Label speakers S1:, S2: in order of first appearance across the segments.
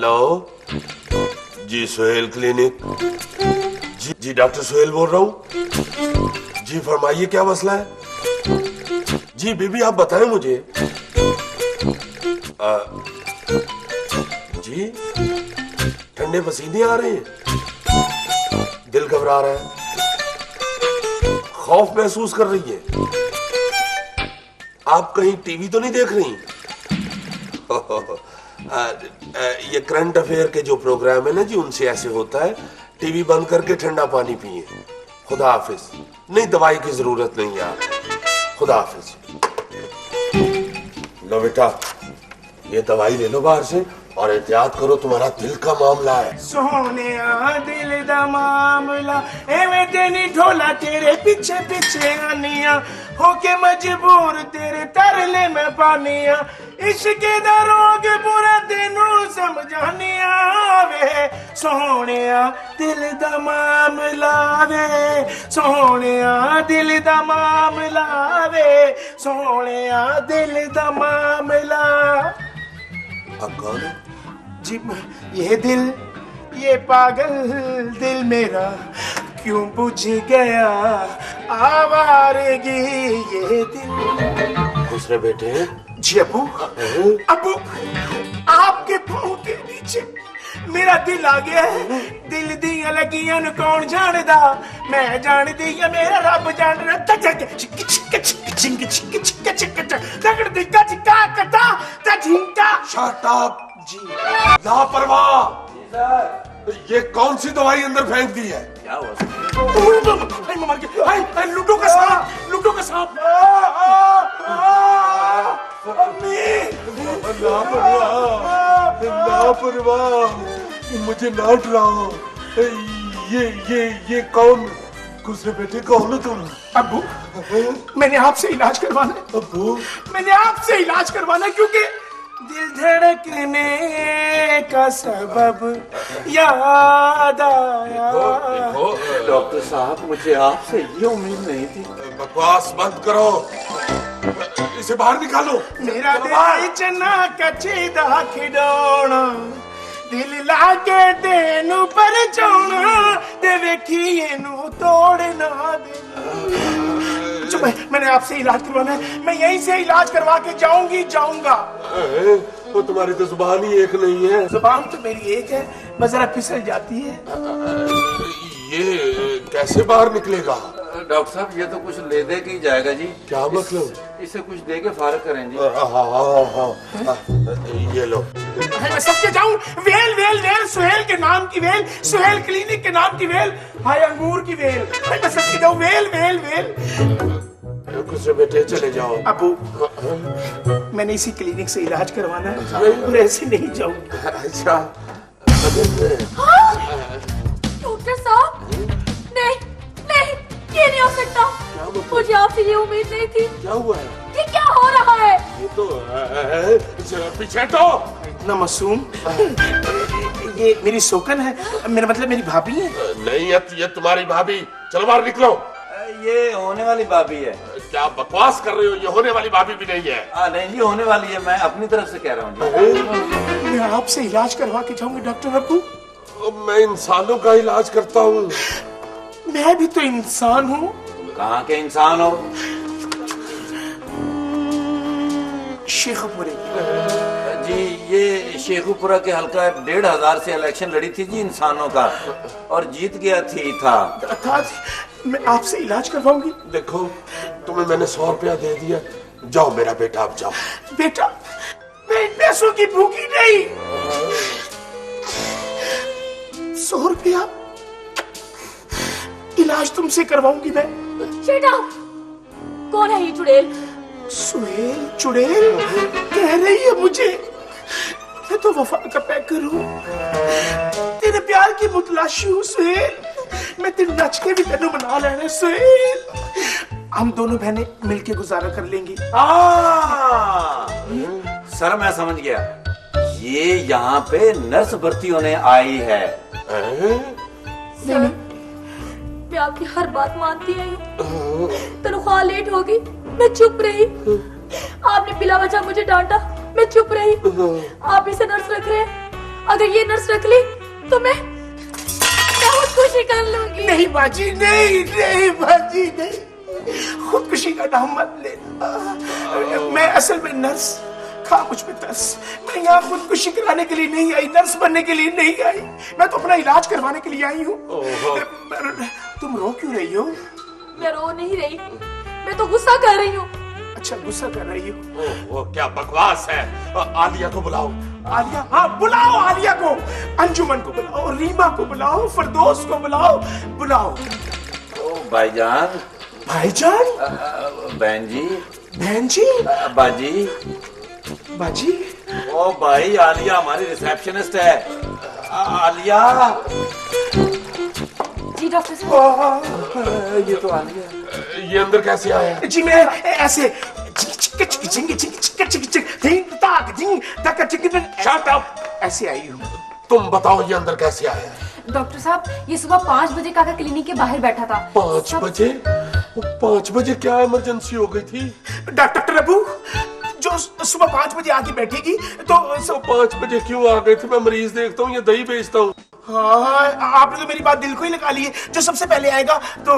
S1: Hello जी, Suhail clinic. जी doctor Suhail बोल रहा हूँ। जी फरमाइए, क्या मसला है? जी बीबी आप बताएं मुझे। जी ठंडे पसीने आ रहे हैं, दिल घबरा रहा है, खौफ महसूस कर रही है। आप कहीं टीवी तो नहीं देख रही? ये करंट अफेयर के जो प्रोग्राम है ना जी, उनसे ऐसे होता है। टीवी बंद करके ठंडा पानी पिए। खुदा हाफिज। नहीं, दवाई की जरूरत नहीं यार, खुदा हाफिज। लो बेटा, ये दवाई ले लो बाहर से और एहतियात करो, तुम्हारा दिल का मामला है।
S2: सोने दिल दा मामला एवें ते नहीं ढोला, तेरे पीछे पीछे आनिया होके मजबूर, तेरे तरले में पानिया। इश्क दा रोग पूरा तेनू समझानिया वे। सोने दिल दा मामला वे, सोने दिल दा मामला वे, सोने दिल दा मामला।
S1: अब कौन है?
S2: जी ये दिल, ये पागल दिल मेरा क्यों बुझ गया आवारगी ये दिल।
S1: दूसरे बेटे।
S2: जी अबू, अबू आपके पाँव के नीचे मेरा दिल आ गया है। दिल दिया लगियां न कौन जानदा, मैं जानदी या मेरा रब जानदा।
S1: शट अप जी, लापरवाह। ये कौन सी दवाई अंदर फेंक दी है?
S3: क्या हुआ?
S2: लूडो का सांप, लूडो का सांप।
S1: लापरवाह, मुझे ना डराओ। ये कौन? दूसरे बेटे कौन है तुम?
S2: अब्बू मैंने आपसे इलाज करवाना है।
S1: अब्बू
S2: मैंने आपसे इलाज करवाना है क्योंकि दिल धड़कने का सबब याद आया।
S3: डॉक्टर साहब, मुझे आपसे ये उम्मीद नहीं थी।
S1: बकवास बंद करो, इसे बाहर निकालो।
S2: मेरा दिल चना कच्ची दा खिडौना, दिल लाके तेनू पर चौना, ते वेखी नू तोड़ना दे। मैंने आपसे इलाज करवाना है, मैं यहीं से इलाज करवा के जाऊंगा।
S1: वो तुम्हारी तो जुबान ही एक नहीं है।
S2: जुबान तो मेरी एक है, बस जरा फिसल जाती है।
S1: ये कैसे बाहर निकलेगा?
S3: डॉक्टर साहब, ये तो कुछ ले दे के ही जाएगा जी।
S1: क्या मतलब?
S3: इसे कुछ दे के फारग करें जी।
S1: हाँ, ये लो।
S2: मैं सबके जाऊं? वेल वेल वेल, सुहेल के नाम की वेल, सुहेल क्लिनिक के नाम की वेल, हाय अंगूर की वेल। मैं सबके जाऊं? Well well well.
S1: कुछ बेटे चले जाओ।
S2: अबू मैंने इसी क्लिनिक से इलाज करवाना है, मैं ऐसे नहीं जाऊं।
S1: अच्छा
S4: डॉक्टर साहब, नहीं नहीं, ये नहीं हो सकता। मुझे आपसे ये उम्मीद नहीं थी।
S1: क्या हुआ है?
S4: ये क्या हो रहा है?
S1: ये तो पीछे तो
S2: इतना मासूम। ये मेरी सोकन है, मेरा मतलब मेरी भाभी है।
S1: नहीं, ये तुम्हारी भाभी। चलो बाहर निकलो।
S3: ये होने वाली भाभी है।
S1: क्या बकवास कर रहे हो? ये होने वाली भाभी भी नहीं है।
S3: नहीं जी, होने वाली है। मैं अपनी तरफ से कह रहा हूँ।
S2: मैं आपसे इलाज करवा के जाऊंगी डॉक्टर अब्बू।
S1: मैं इंसानों का इलाज करता हूँ।
S2: मैं भी तो इंसान हूँ।
S3: कहाँ के इंसान हो?
S2: शेखपुरे
S3: जी, ये शेखुपुरा के हल्का 1500 से इलेक्शन लड़ी थी जी इंसानों का, और जीत गया था।
S2: मैं आपसे इलाज करवाऊंगी।
S1: देखो, तुम्हें मैंने 100 रुपया दे दिया, जाओ मेरा बेटा, अब जाओ।
S2: बेटा, मैं इन पैसों की भूखी नहीं। 100 रुपया इलाज तुमसे करवाऊंगी मैं।
S4: शेटा, कौन है ये चुड़ैल?
S2: सुहेल चुड़ैल कह रही है मुझे। मैं तो वफा का पैकर हूँ, तेरे प्यार की मुतलाशी हूँ सुहेल। मैं तेरे नच के भी तेनू मना लेना सुहेल। हम दोनों बहनें मिलके गुजारा कर लेंगी।
S3: सर, मैं समझ गया। ये यहाँ पे नर्स भर्ती होने आई है।
S4: सर, मैं आपकी हर बात मानती आई। तनख्वाह लेट होगी, मैं चुप रही। आपने बिला वजह मुझे डांटा, मैं चुप रही। आप इसे नर्स रख रहे हैं, अगर ये नर्स रख ली तो मैं खुदकुशी कर लूंगी।
S2: नहीं बाजी, नहीं नहीं बाजी, नहीं, खुदकुशी का नाम मत ले। मैं असल में नर्स, खा मुझ पे तरस। मैं यहाँ खुदकुशी कराने के लिए नहीं आई, नर्स बनने के लिए नहीं आई, मैं तो अपना इलाज करवाने के लिए आई हूँ। तुम रो क्यों रही हो?
S4: मैं रो नहीं रही, मैं तो गुस्सा कर रही हूँ।
S2: अच्छा गुस्सा कर रही हो?
S1: वो क्या बकवास है। आलिया को बुलाओ।
S2: आलिया? हाँ बुलाओ आलिया को, अंजुमन को बुलाओ, रीमा को बुलाओ, फरदोस को बुलाओ, बुलाओ।
S3: ओ भाईजान।
S2: भाईजान?
S3: बहन जी।
S2: बहन जी?
S3: बाजी।
S2: बाजी?
S3: ओ भाई, आलिया हमारी रिसेप्शनिस्ट है। आलिया।
S4: जी डॉक्टर साहब।
S3: ये तो आलिया।
S1: ये अंदर कैसे आया?
S2: जी मैं ऐसे शट अप ऐसे आई हूँ।
S1: तुम बताओ ये अंदर कैसे आया?
S5: डॉक्टर साहब, ये सुबह 5 बजे काका क्लिनिक के बाहर बैठा था।
S1: 5 बजे? 5 बजे क्या इमरजेंसी हो गई थी?
S2: डॉक्टर अबू जो सुबह 5 बजे आके बैठेगी तो
S1: 5 बजे क्यों आ गए थे? मैं मरीज देखता हूँ या दही बेचता हूँ?
S2: हाँ आपने तो मेरी बात दिल को ही लगा ली है। जो सबसे पहले आएगा तो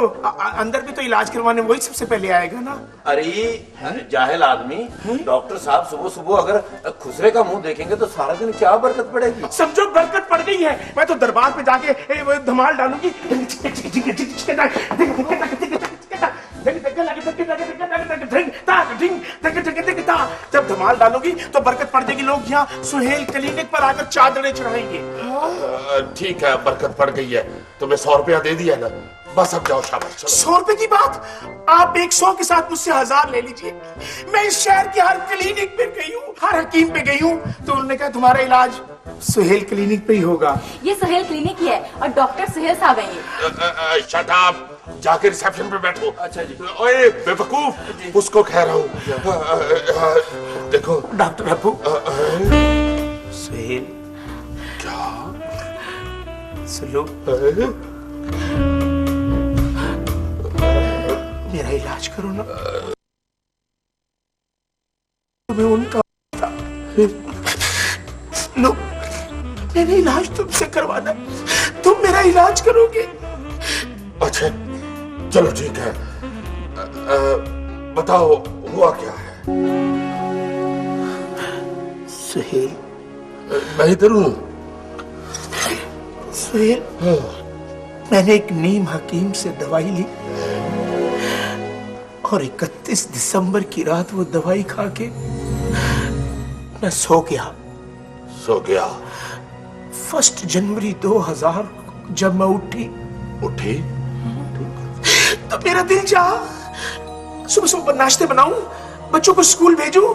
S2: अंदर भी तो इलाज करवाने वही सबसे पहले आएगा ना।
S3: अरे जाहिल आदमी, डॉक्टर साहब सुबह सुबह अगर खुसरे का मुंह देखेंगे तो सारा दिन क्या बरकत पड़ेगी?
S2: समझो बरकत पड़ गई है। मैं तो दरबार पे जाके वो धमाल डालूंगी। जब धमाल डालूंगी तो बरकत पड़ जाएगी। लोग यहाँ सुहेल क्लिनिक पर आकर चादरें चढ़ाएंगे।
S1: ठीक है, बरकत पड़ गई है। तुम्हें 100 रुपया दे दिया ना, बस अब जाओ, शाबाश।
S2: 100 रुपए की बात? आप 100 के साथ मुझसे 1000 ले लीजिए। मैं इस शहर के हर क्लिनिक पे गई हूँ, हर हकीम पे गई हूँ, तो उन्होंने कहा तुम्हारा इलाज सुहेल क्लिनिक पे ही होगा।
S5: ये सुहेल क्लिनिक ही है और डॉक्टर सुहेल साहब हैं ये।
S1: शट अप, जाके रिसेप्शन पे बैठो।
S3: अच्छा जी।
S1: ओए बेवकूफ, उसको कह रहा हूँ। देखो
S2: डॉक्टर अबू, सुहेल
S1: क्या
S2: सुनो, मेरा इलाज करो ना। तुम्हें उनका लो, मैंने इलाज तुमसे करवाना, तुम मेरा इलाज करोगे।
S1: अच्छा चलो ठीक है। बताओ हुआ क्या है?
S2: सुहेल,
S1: मैं इधर हूँ।
S2: सुहेल, मैंने एक नीम हकीम से दवाई ली और 31 दिसंबर की रात वो दवाई खा के मैं सो गया।
S1: सो गया?
S2: 1 जनवरी 2000 जब मैं उठी तो मेरा दिल चाहा सुबह सुबह नाश्ते बनाऊं, बच्चों को स्कूल भेजूं,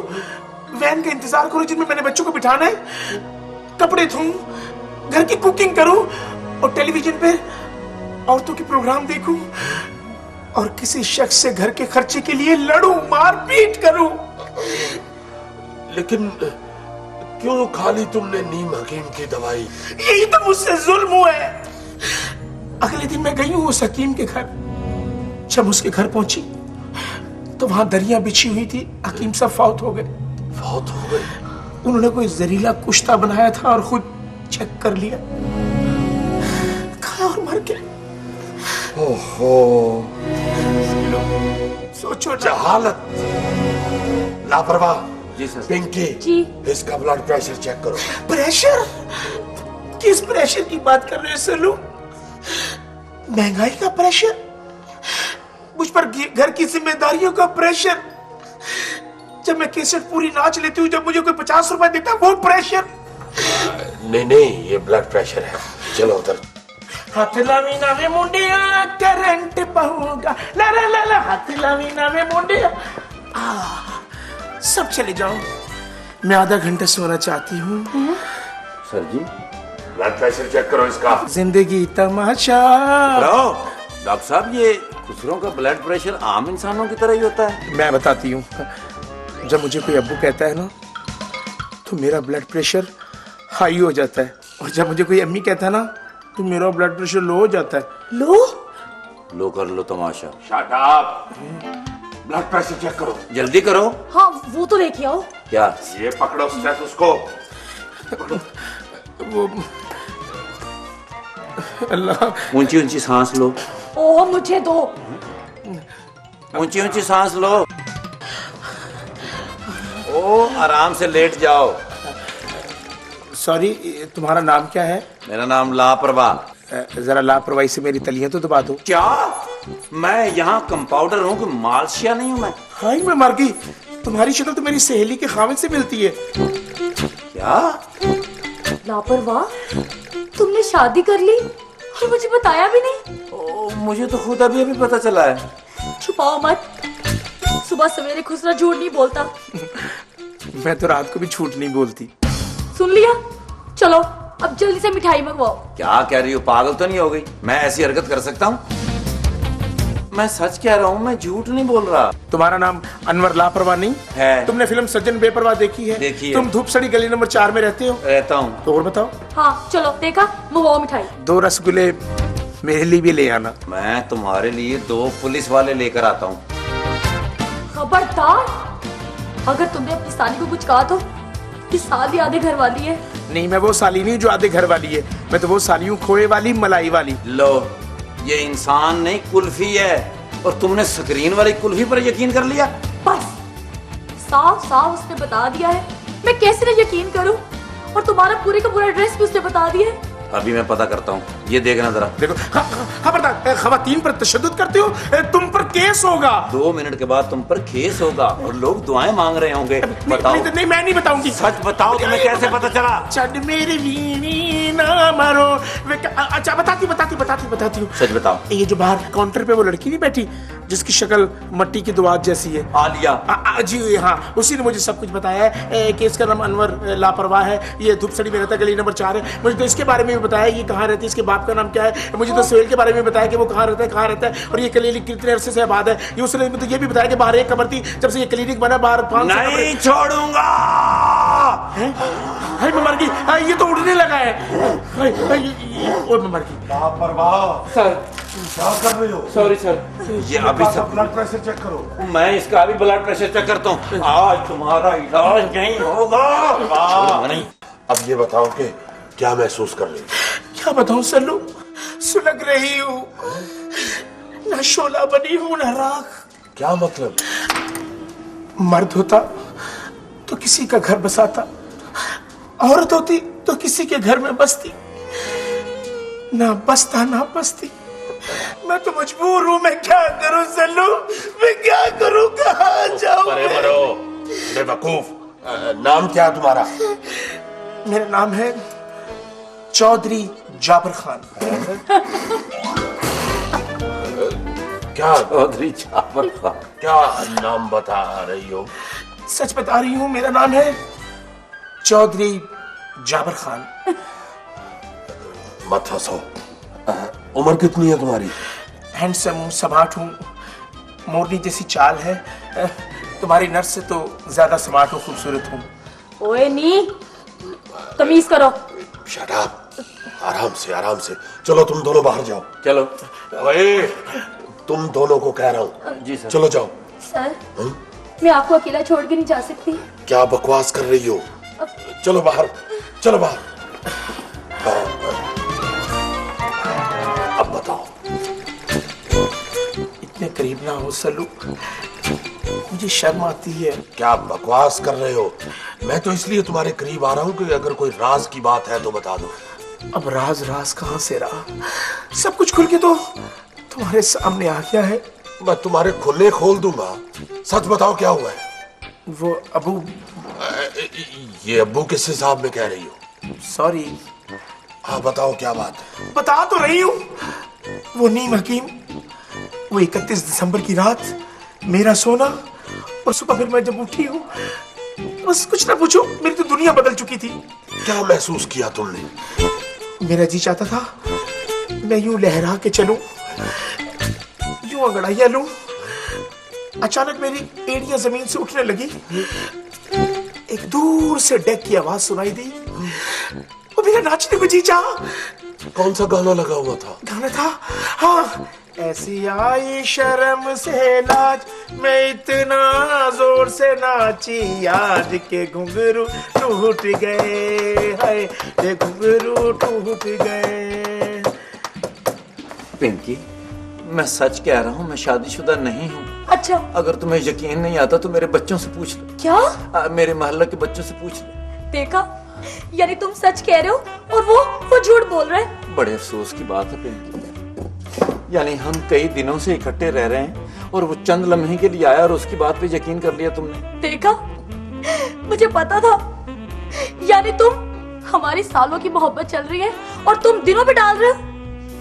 S2: वैन का इंतजार करूं जिनमें मैंने बच्चों को बिठाना है, कपड़े धोऊं, घर की कुकिंग करूं और टेलीविजन पे औरतों के प्रोग्राम देखूं और किसी शख्स से घर के खर्चे के लिए लड़ूं, मारपीट करूं।
S1: लेकिन क्यों खाली तुमने नीम हकीम की दवाई?
S2: यही तो मुझसे जुल्म हुआ है। अगले दिन मैं गई हूं उस हकीम के घर। जब उसके घर पहुंची तो वहां दरिया बिछी हुई थी। हकीम साहब फौत हो गए।
S1: फौत हो गए?
S2: उन्होंने कोई जहरीला कुश्ता बनाया था और खुद चेक कर लिया, खाया और मर गए।
S1: ओहो,
S2: सोचो
S1: जहालत, लापरवाह।
S3: जी सर।
S1: पिंकी
S4: जी।
S1: इसका ब्लड प्रेशर चेक करो।
S2: प्रेशर? किस प्रेशर की बात कर रहे हो सलू? महंगाई का प्रेशर? मुझ पर घर की जिम्मेदारियों का प्रेशर? जब मैं कैसेट पूरी नाच लेती हूँ, जब मुझे कोई 50 रुपए देता है, वो प्रेशर?
S1: नहीं, ये ब्लड प्रेशर है। चलो उधर।
S2: हाथ लावीना में मुंडिया करंट पाऊंगा, ला ला ला ला, हाथ लावीना में मुंडिया। सब चले जाओ, मैं आधा घंटा सोना चाहती हूँ।
S3: सर जी,
S1: ब्लड प्रेशर चेक करो इसका।
S2: जिंदगी तमाशा।
S3: डॉक्टर साहब, ये खुसरों का ब्लड प्रेशर आम इंसानों की तरह ही होता है?
S2: मैं बताती हूँ, जब मुझे कोई अब्बू कहता है ना तो मेरा ब्लड प्रेशर हाई हो जाता है, और जब मुझे कोई अम्मी कहता है ना तो मेरा ब्लड प्रेशर लो हो जाता है।
S3: लो कर लो तमाशा।
S1: Shut up, blood pressure check करो।
S3: जल्दी करो।
S4: हाँ वो तो लेके आओ।
S3: क्या?
S1: ये पकड़ो स्टेथोस्कोप।
S2: वो अल्लाह।
S3: ऊंची ऊंची सांस लो,
S5: ओह मुझे दो।
S3: ऊंची ऊंची सांस लो। ओ आराम से लेट जाओ।
S2: सॉरी, तुम्हारा नाम क्या है?
S3: मेरा नाम लापरवाह।
S2: जरा लापरवाही से मेरी तलियां तो दबा दो।
S3: क्या? मैं यहाँ कंपाउंडर हूँ कि मालशिया नहीं हूँ मैं?
S2: हाँ मैं मर गई, तुम्हारी शक्ल तो मेरी सहेली के खामिद से मिलती है।
S3: क्या?
S4: लापरवाह, तुमने शादी कर ली और मुझे बताया भी नहीं?
S3: ओ, मुझे तो खुद अभी अभी पता चला है।
S4: छुपाओ मत, सुबह सवेरे खुसरा झूठ नहीं बोलता।
S2: मैं तो रात को भी झूठ नहीं बोलती।
S4: सुन लिया? चलो अब जल्दी से मिठाई मंगवाओ।
S3: क्या कह रही हो? पागल तो नहीं हो गई? मैं ऐसी हरकत कर सकता हूँ? मैं सच कह रहा हूँ, मैं झूठ नहीं बोल रहा।
S2: तुम्हारा नाम अनवर लापरवाह नहीं
S3: है?
S2: तुमने फिल्म सज्जन बेपरवाह देखी है?
S3: देखी है।
S2: तुम धूपसड़ी गली नंबर 4 में रहते हो?
S3: रहता हूँ।
S2: तो और बताओ।
S4: हाँ चलो, देखा, मंगवाओ मिठाई।
S2: 2 रसगुल्ले मेरे लिए भी ले आना।
S3: मैं तुम्हारे लिए 2 पुलिस वाले लेकर आता हूँ।
S4: खबरदार, अगर तुमने अपनी साली को कुछ कहा तो कि साली आधे घर वाली है।
S2: नहीं, मैं वो साली नहीं जो आधे घर वाली है, मैं तो वो साली हूँ खोए वाली, मलाई वाली।
S3: लो, ये इंसान नहीं कुल्फी है, और तुमने स्क्रीन वाली कुल्फी पर यकीन कर लिया।
S4: बस साफ साफ उसने बता दिया है, मैं कैसे ना यकीन करूं? और तुम्हारा पूरे का पूरा एड्रेस भी उसने बता दिया है।
S3: अभी मैं पता करता हूँ, ये देखना जरा।
S2: देखो, खबरदार, खवातीन पर तशद्दुद करते हो, तुम पर केस होगा।
S3: 2 मिनट के बाद तुम पर केस होगा और लोग दुआएं मांग रहे होंगे। बताओ।
S2: नहीं, मैं नहीं बताऊंगी।
S3: सच बताओ, तुम्हें कैसे पता चला?
S2: छड़ मेरी बीवी ना मरो। अच्छा, बताती हूँ।
S3: सच बताओ।
S2: ये जो बाहर काउंटर पे वो लड़की नहीं बैठी, जिसकी शक्ल मट्टी की दुआत जैसी है,
S3: आलिया।
S2: जी हाँ, उसी ने मुझे सब कुछ बताया है कि इसका नाम अनवर लापरवाह है, ये धूपसड़ी में रहता है, गली नंबर 4 है। मुझे तो इसके बारे में भी बताया ये कहाँ रहती है, इसके बाप का नाम क्या है। मुझे तो सोहेल के बारे में बताया कि वो कहाँ रहता है, और ये क्लिनिक कितने अरसे से आबाद है। ये उसने तो ये भी बताया कि बाहर एक कब्र थी, जब से ये क्लिनिक बना बाहर 5
S3: नहीं छोड़ूंगा।
S2: हाय मैं मर गई, ये तो उड़ने लगा है। मैं मर गई।
S1: लापरवाह
S2: सर,
S1: क्या कर रहे हो?
S2: Sorry sir.
S3: ये अभी सब
S1: ब्लड प्रेशर चेक करो।
S3: मैं इसका अभी ब्लड प्रेशर चेक करता हूँ। आज तुम्हारा इलाज नहीं होगा। नहीं।
S1: अब ये बताओ कि क्या महसूस कर रही हो?
S2: क्या बताऊं सल्लू, सुलग रही हूँ, ना शोला बनी हूँ ना राख।
S1: क्या मतलब?
S2: मर्द होता तो किसी का घर बसाता, औरत होती तो किसी के घर में बसती, ना बसता ना बसती। मैं तो मजबूर हूँ, मैं क्या करूँ सल्लू, मैं क्या करूँ, कहाँ जाऊँ?
S1: अरे मरो बेवकूफ। नाम क्या है तुम्हारा?
S2: मेरा नाम है चौधरी जाबर खान।
S1: क्या
S3: चौधरी जाबर खान?
S1: क्या नाम बता रही हो?
S2: सच बता रही हूँ, मेरा नाम है चौधरी जाबर खान।
S1: मत हंसो। उम्र कितनी है तुम्हारी?
S2: हैंडसम हूँ, स्मार्ट हूँ, मोरनी जैसी चाल है। तुम्हारी नर्स से तो ज्यादा स्मार्ट हूँ, खूबसूरत हूँ।
S4: ओए नी, तमीज करो।
S1: Shut up. आराम से चलो, तुम दोनों बाहर जाओ।
S3: चलो।
S1: ओए, तुम दोनों को कह रहा हूँ,
S3: जी सर।
S1: चलो जाओ।
S4: सर, मैं आपको अकेला छोड़ के नहीं जा सकती।
S1: क्या बकवास कर रही हो? चलो बाहर, चलो बाहर। अब बताओ।
S2: इतने करीब ना हो सल्लू, मुझे शर्म आती है।
S1: क्या बकवास कर रहे हो? मैं तो इसलिए तुम्हारे करीब आ रहा हूँ कि अगर कोई राज की बात है तो बता दो।
S2: अब राज कहाँ से रहा, सब कुछ खुल के तो तुम्हारे सामने आ गया है।
S1: मैं तुम्हारे खुले खोल दूंगा। सच बताओ, क्या हुआ है?
S2: वो अबू।
S1: ये अब्बू किस हिसाब में कह रही हो?
S2: सॉरी।
S1: हाँ बताओ, क्या बात है?
S2: बता तो रही हूँ। वो नीम हकीम, वो 31 दिसंबर की रात मेरा सोना, और सुबह फिर मैं जब उठी हूँ, बस कुछ ना पूछो, मेरी तो दुनिया बदल चुकी थी।
S1: क्या महसूस किया तुमने?
S2: मेरा जी चाहता था मैं यूं लहरा के चलूं, यूं अंगड़ाइया लूं। अचानक मेरी एड़ियां जमीन से उठने लगी, एक दूर से डेक की आवाज सुनाई दी, और मेरा नाचने को जी चाहा।
S1: कौन सा गाना लगा हुआ था?
S2: गाना था, हाँ, ऐसी आई शर्म से लाज, मैं इतना जोर से नाची याद के घुंघरू टूट गए, हाय के घुंघरू टूट गए।
S3: पिंकी, मैं सच कह रहा हूँ, मैं शादीशुदा नहीं हूँ।
S4: अच्छा,
S3: अगर तुम्हें यकीन नहीं आता तो मेरे बच्चों से पूछ लो।
S4: क्या?
S3: मेरे मोहल्ले के बच्चों से पूछ लो।
S4: देखा, यानी तुम सच कह रहे हो और वो झूठ बोल रहा है।
S3: बड़े अफसोस की बात है पिंकी, यानी हम कई दिनों से इकट्ठे रह रहे हैं और वो चंद लम्हे के लिए आया और उसकी बात पे यकीन कर लिया तुमने।
S4: देखा, मुझे पता था। यानी तुम, हमारी सालों की मोहब्बत चल रही है और तुम दिनों पे डाल रहे हो।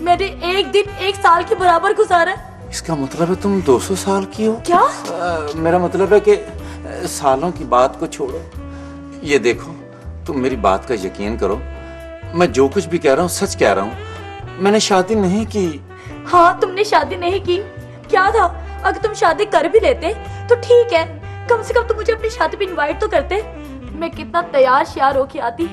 S4: मैंने एक दिन 1 साल के बराबर गुजारा है।
S3: इसका मतलब है तुम 200 साल की हो?
S4: क्या?
S3: मेरा मतलब है कि सालों की बात को छोड़ो, ये देखो, तुम मेरी बात का यकीन करो, मैं जो कुछ भी कह रहा हूँ सच कह रहा हूँ। मैंने शादी नहीं की।
S4: हाँ, तुमने शादी नहीं की। क्या था, अगर तुम शादी कर भी लेते तो ठीक है, कम से कम तुम मुझे अपनी शादी पे इनवाइट तो करते। मैं कितना तैयार श्यार होके आती,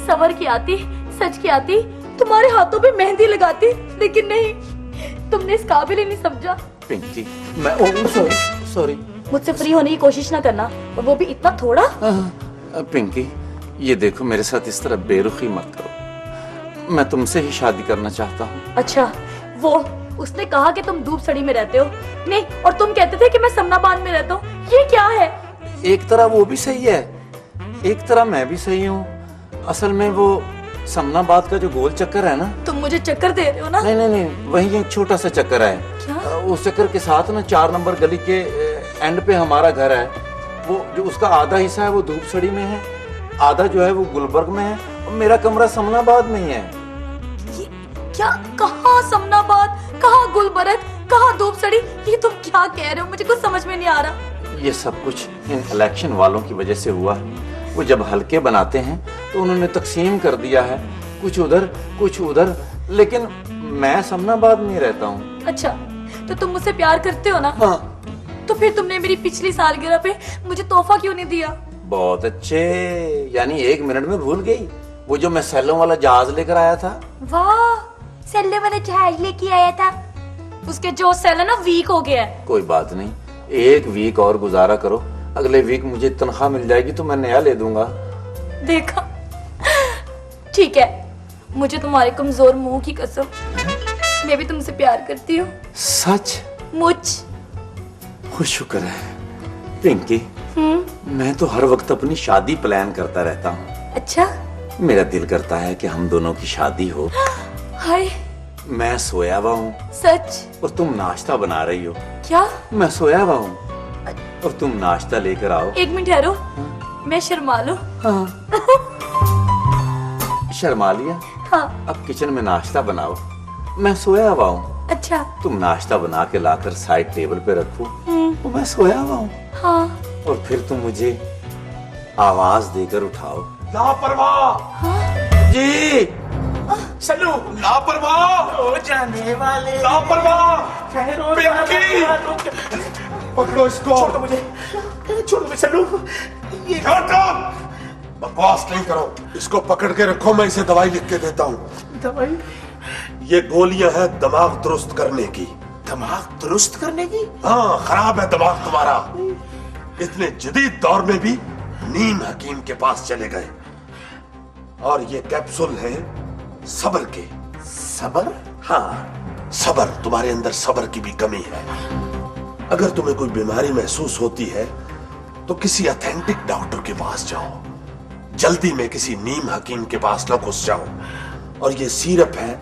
S4: सवर के आती, सज के आती, तुम्हारे हाथों पे मेहंदी लगाती, लेकिन नहीं, तुमने इस काबिल ही नहीं समझा।
S3: पिंकी, मैं सॉरी।
S4: मुझसे फ्री होने की कोशिश ना करना, और वो भी इतना थोड़ा।
S3: पिंकी, ये देखो, मेरे साथ इस तरह बेरुखी मत करो, मैं तुमसे ही शादी करना चाहता हूँ।
S4: अच्छा, वो उसने कहा कि तुम धूप सड़ी में रहते हो, नहीं, और तुम कहते थे कि मैं समनाबाद में रहता हूँ। ये क्या है?
S3: एक तरह वो भी सही है, एक तरह मैं भी सही हूँ। असल में वो समनाबाद का जो गोल चक्कर है ना।
S4: तुम मुझे चक्कर दे रहे हो ना?
S3: नहीं, वही एक छोटा सा चक्कर है।
S4: क्या?
S3: उस चक्कर के साथ ना 4 नंबर गली के एंड पे हमारा घर है। वो जो उसका आधा हिस्सा है वो धूपसड़ी में है, आधा जो है वो गुलबर्ग में है, और मेरा कमरा समनाबाद में ही है।
S4: ये क्या? कहाँ समनाबाद, कहाँ गुलबर्ग, कहाँ धूपसड़ी? ये तुम क्या कह रहे हो? मुझे कुछ समझ में नहीं आ रहा।
S3: ये सब कुछ इन इलेक्शन वालों की वजह से हुआ है। वो जब हल्के बनाते हैं तो उन्होंने तकसीम कर दिया है, कुछ उधर कुछ उधर, लेकिन मैं समनाबाद में रहता हूँ।
S4: अच्छा, तो तुम मुझसे प्यार करते हो ना?
S3: हाँ।
S4: तो फिर तुमने मेरी पिछली सालगिरह पे मुझे तोहफा क्यों नहीं दिया?
S3: बहुत अच्छे, यानी 1 मिनट में भूल गई वो जो मैं सैलों वाला जहाज लेकर आया था।
S4: वाह, सैले वाला जहाज लेके आया था। उसके जो सेल है ना वीक हो गया है।
S3: कोई बात नहीं, 1 वीक और गुजारा करो, अगले वीक मुझे तनख्वाह मिल जाएगी तो मैं नया ले दूंगा।
S4: देखा, ठीक है, मुझे तुम्हारे कमजोर मुंह की कसम, मैं भी तुमसे प्यार करती हूँ।
S3: सच?
S4: मुझ
S3: शुक्र है पिंकी, मैं तो हर वक्त अपनी शादी प्लान करता रहता हूँ।
S4: अच्छा?
S3: मेरा दिल करता है कि हम दोनों की शादी हो।
S4: हाय,
S3: मैं सोया हुआ हूँ
S4: सच?
S3: और तुम नाश्ता बना रही हो।
S4: क्या?
S3: मैं सोया हुआ हूँ और तुम नाश्ता लेकर आओ।
S4: 1 मिनट ठहरो, मैं शर्मा लूं।
S3: हाँ। शर्मा लिया?
S4: हाँ।
S3: अब किचन में नाश्ता बनाओ, मैं सोया हुआ हूँ।
S4: अच्छा।
S3: तुम नाश्ता बना के लाकर साइड टेबल पे रखो, तो मैं सोया हुआ हूँ।
S4: हाँ।
S3: और फिर तुम मुझे आवाज देकर उठाओ।
S1: लापरवाह!
S3: जी।
S2: सल्लू,
S1: लापरवाह!
S2: हो जाने वाले,
S1: लापरवाह!
S2: ठहरो,
S1: पिंकी! पकड़ो इसको!
S2: छोड़ दो मुझे, छोड़ दो सल्लू। ये
S1: बकवास नहीं करो, इसको पकड़ के रखो, मैं इसे दवाई लिख के देता हूँ।
S2: दवाई?
S1: ये गोलियां हैं दिमाग दुरुस्त करने की।
S2: दिमाग दुरुस्त करने की?
S1: हाँ, खराब है दिमाग तुम्हारा। इतने जदीद दौर में भी नीम हकीम के पास चले गए, और ये कैप्सूल है सब्र के।
S2: सब्र?
S1: हाँ, सब्र। तुम्हारे अंदर सब्र की भी कमी है। अगर तुम्हें कोई बीमारी महसूस होती है तो किसी ऑथेंटिक डॉक्टर के पास जाओ, जल्दी में किसी नीम हकीम के पास न घुस जाओ। और ये सिरप है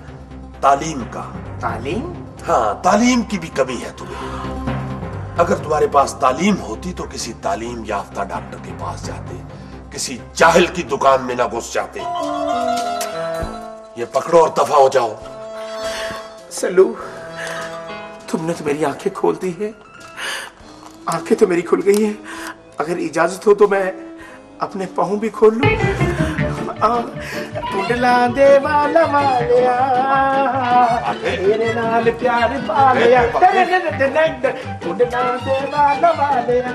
S1: तालीम का।
S2: तालीम?
S1: हाँ, तालीम की भी कमी है तुम्हें। अगर तुम्हारे पास तालीम होती तो किसी तालीम याफ्ता डॉक्टर के पास जाते, किसी जाहिल की दुकान में ना घुस जाते। ये पकड़ो और दफा हो जाओ।
S2: सल्लू, तुमने तो मेरी आंखें खोल दी है। आंखें तो मेरी खुल गई है। अगर इजाजत हो तो मैं अपने पाँव भी खोल लूं। टुंडला दे वाला वालिया, तेरे नाल प्यार पा लिया, टुंडला दे वाला वालिया।